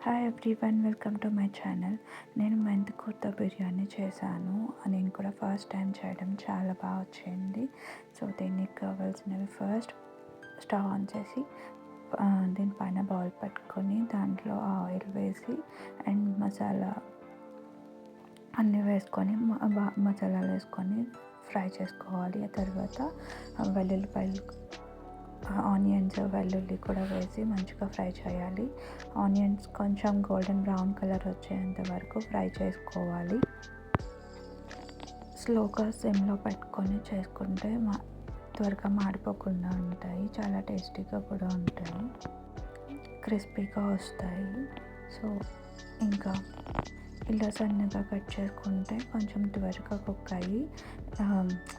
Hi everyone, welcome to my channel. నేను మెంతి కూరతో బిర్యానీ చేశాను. నేను కూడా ఫస్ట్ టైం చేయడం చాలా బాగా వచ్చింది. సో దీనికి కావాల్సినవి, ఫస్ట్ స్టవ్ ఆన్ చేసి దీనిపైన బౌల్ పెట్టుకొని దాంట్లో ఆయిల్ వేసి అండ్ మసాలా అన్నీ వేసుకొని మసాలాలు వేసుకొని ఫ్రై చేసుకోవాలి. ఆ తర్వాత వెల్లుల్లిపాయలు, ఆనియన్స్, వెల్లుల్లి కూడా వేసి మంచిగా ఫ్రై చేయాలి. ఆనియన్స్ కొంచెం గోల్డెన్ బ్రౌన్ కలర్ వచ్చేంత వరకు ఫ్రై చేసుకోవాలి. స్లోగా సిమ్లో పెట్టుకొని చేసుకుంటే త్వరగా మాడిపోకుండా ఉంటాయి. చాలా టేస్టీగా కూడా ఉంటాయి, క్రిస్పీగా వస్తాయి. సో ఇంకా ఇలా సన్నగా కట్ చేసుకుంటే కొంచెం త్వరగా కుక్ అయ్యి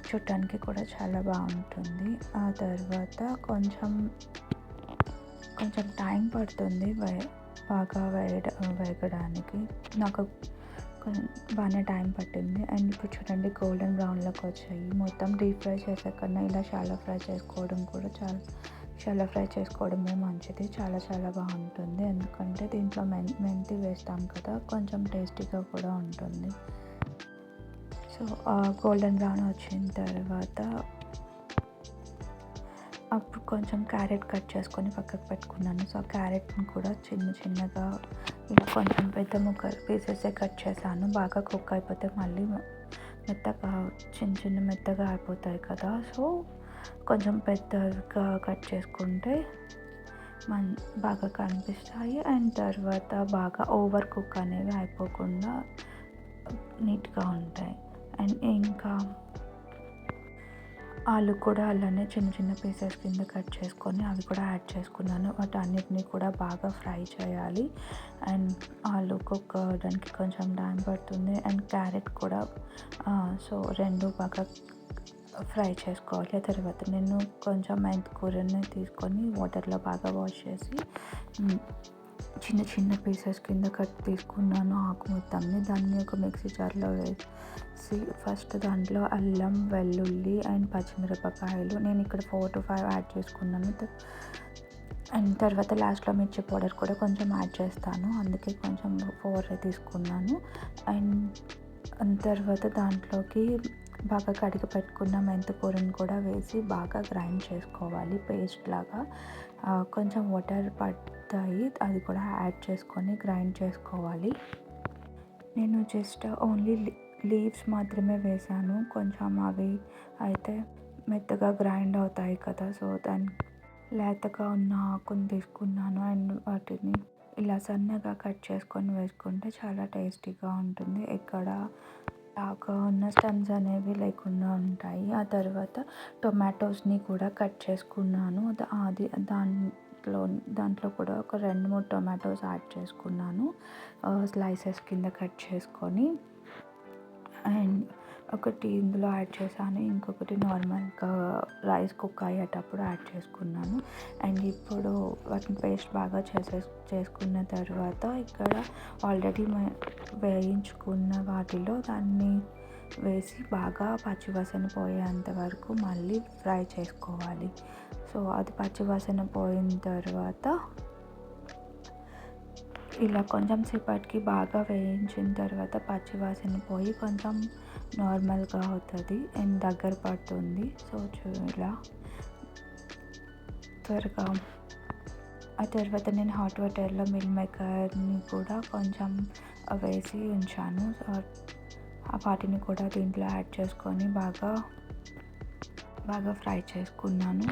చూడటానికి కూడా చాలా బాగుంటుంది. ఆ తర్వాత కొంచెం టైం పడుతుంది బాగా వేగడానికి. నాకు బాగానే టైం పట్టింది. అండ్ ఇప్పుడు చూడండి, గోల్డెన్ బ్రౌన్లోకి వచ్చాయి. మొత్తం డీప్ ఫ్రై చేసే కన్నా ఇలా షాలో ఫ్రై చేసుకోవడం కూడా షాలో ఫ్రై చేసుకోవడమే మంచిది. చాలా బాగుంటుంది. ఎందుకంటే దీంట్లో మెంతి వేస్తాం కదా, కొంచెం టేస్టీగా కూడా ఉంటుంది. సో గోల్డెన్ బ్రౌన్ వచ్చిన తర్వాత అప్పుడు కొంచెం క్యారెట్ కట్ చేసుకొని పక్కకు పెట్టుకున్నాను. సో క్యారెట్ని కూడా చిన్నగా ఇలా కొంచెం పెద్ద ముక్కలు పీసెసే కట్ చేశాను. బాగా కుక్ అయిపోతే మళ్ళీ మెత్తగా చిన్న మెత్తగా అయిపోతాయి కదా. సో కొంచెం పెద్దగా కట్ చేసుకుంటే బాగా కనిపిస్తాయి. అండ్ తర్వాత బాగా ఓవర్ కుక్ అనేవి అయిపోకుండా నీట్గా ఉంటాయి. అండ్ ఇంకా ఆలు కూడా అలానే చిన్న పీసెస్ కింద కట్ చేసుకొని అవి కూడా యాడ్ చేసుకున్నాను. వాటన్నిటిని కూడా బాగా ఫ్రై చేయాలి. అండ్ ఆలు కుక్ అవ్వడానికి కొంచెం టైం పడుతుంది. అండ్ క్యారెట్ కూడా సో రెండు బాగా ఫ్రై చేసుకోవాలి. ఆ తర్వాత నేను కొంచెం మెంతి కూరని తీసుకొని వాటర్లో బాగా వాష్ చేసి చిన్న పీసెస్ కింద కట్ తీసుకున్నాను. ఆకు మొత్తాన్ని దాన్ని ఒక మిక్సీ జార్లో వేసి ఫస్ట్ దాంట్లో అల్లం, వెల్లుల్లి అండ్ పచ్చిమిరపకాయలు నేను ఇక్కడ 4 to 5 యాడ్ చేసుకున్నాను. అండ్ తర్వాత లాస్ట్లో మిర్చి పౌడర్ కూడా కొంచెం యాడ్ చేస్తాను, అందుకే కొంచెం 4 తీసుకున్నాను. అండ్ తర్వాత దాంట్లోకి బాగా కడిగి పెట్టుకున్న మెంతి కూరని కూడా వేసి బాగా గ్రైండ్ చేసుకోవాలి, పేస్ట్ లాగా. కొంచెం వాటర్ పడతాయి, అది కూడా యాడ్ చేసుకొని గ్రైండ్ చేసుకోవాలి. నేను జస్ట్ ఓన్లీ లీవ్స్ మాత్రమే వేసాను. కొంచెం అవి అయితే మెత్తగా గ్రైండ్ అవుతాయి కదా. సో దాన్ని లేతగా ఉన్న ఆకుని తీసుకున్నాను. అండ్ వాటిని ఇలా సన్నగా కట్ చేసుకొని వేసుకుంటే చాలా టేస్టీగా ఉంటుంది. ఎక్కడ లాగా ఉన్న స్టెమ్స్ అనేవి లేకుండా ఉంటాయి. ఆ తర్వాత టొమాటోస్ని కూడా కట్ చేసుకున్నాను. దాంట్లో కూడా ఒక 2-3 టొమాటోస్ యాడ్ చేసుకున్నాను, స్లైసెస్ కింద కట్ చేసుకొని. అండ్ ఒకటి ఇందులో యాడ్ చేశాను, ఇంకొకటి నార్మల్గా రైస్ కుక్ అయ్యేటప్పుడు యాడ్ చేసుకున్నాను. అండ్ ఇప్పుడు వాటిని పేస్ట్ బాగా చేసుకున్న తర్వాత ఇక్కడ ఆల్రెడీ వేయించుకున్న వాటిలో దాన్ని వేసి బాగా పచ్చివాసన పోయేంత వరకు మళ్ళీ ఫ్రై చేసుకోవాలి. సో అది పచ్చివాసన పోయిన తర్వాత ఇలా కొంచెం సేపటికి బాగా వేయించిన తర్వాత పచ్చివాసన పోయి కొంచెం నార్మల్గా అవుతుంది అండ్ దగ్గర పడుతుంది. సో ఇలా త్వరగా. ఆ తర్వాత నేను హాట్ వాటర్లో మిల్ మేకర్ని కూడా కొంచెం వేసి ఉంచాను. వాటిని కూడా దీంట్లో యాడ్ చేసుకొని బాగా ఫ్రై చేసుకున్నాను,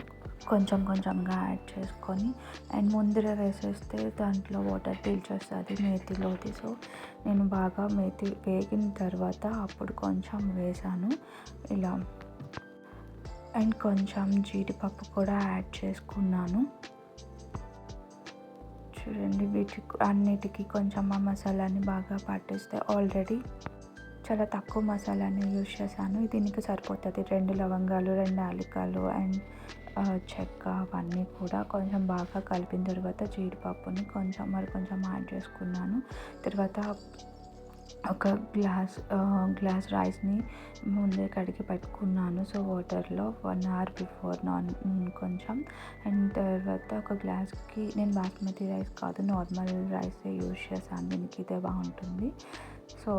కొంచెంగా యాడ్ చేసుకొని. అండ్ ముందర వేసేస్తే దాంట్లో వాటర్ పీల్చేస్తుంది మేతిలోది. సో నేను బాగా మేతి వేగిన తర్వాత అప్పుడు కొంచెం వేసాను ఇలా. అండ్ కొంచెం జీడిపప్పు కూడా యాడ్ చేసుకున్నాను. చూడండి, అన్నిటికీ కొంచెం ఆ మసాలాని బాగా పట్టిస్తే, ఆల్రెడీ చాలా తక్కువ మసాలాని యూజ్ చేశాను, దీనికి సరిపోతుంది. 2 లవంగాలు, 2 యాలకులు అండ్ చెక్క అవన్నీ కూడా కొంచెం బాగా కలిపిన తర్వాత జీడిపప్పుని కొంచెం యాడ్ చేసుకున్నాను. తర్వాత ఒక గ్లాస్ రైస్ని ముందే కడిగి పెట్టుకున్నాను. సో వాటర్లో 1 అవర్ బిఫోర్ కొంచెం. అండ్ తర్వాత ఒక గ్లాస్కి నేను బాస్మతి రైస్ కాదు, నార్మల్ రైసే యూజ్ చేశాను. దీనికి ఇదే బాగుంటుంది. సో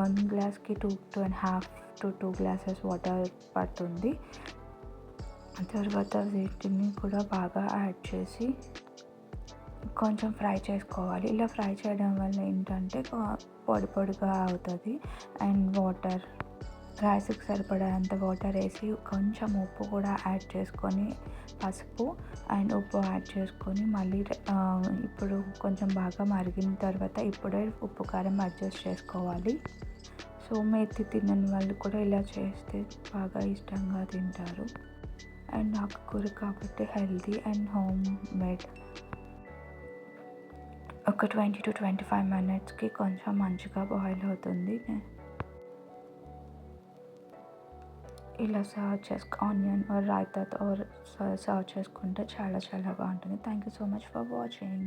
1 గ్లాస్కి 2 గ్లాసెస్ వాటర్ పడుతుంది. తర్వాత వీటిని కూడా బాగా యాడ్ చేసి కొంచెం ఫ్రై చేసుకోవాలి. ఇలా ఫ్రై చేయడం వల్ల ఏంటంటే పొడి పొడిగా అవుతుంది. అండ్ రైస్కి సరిపడేంత వాటర్ వేసి కొంచెం ఉప్పు కూడా యాడ్ చేసుకొని, పసుపు అండ్ ఉప్పు యాడ్ చేసుకొని మళ్ళీ ఇప్పుడు కొంచెం బాగా మరిగిన తర్వాత ఇప్పుడే ఉప్పు కారం అడ్జస్ట్ చేసుకోవాలి. సో మేతి తినని వాళ్ళు కూడా ఇలా చేస్తే బాగా ఇష్టంగా తింటారు. అండ్ ఆకుకూర కాబట్టి హెల్తీ అండ్ హోమ్ మేడ్. ఒక 20 to 25 మినిట్స్కి కొంచెం మంచిగా బాయిల్ అవుతుంది. ఇలా ఆనియన్ రైతాతో సర్వ్ చేసుకుంటే చాలా చాలా బాగుంటుంది. Thank you so much for watching.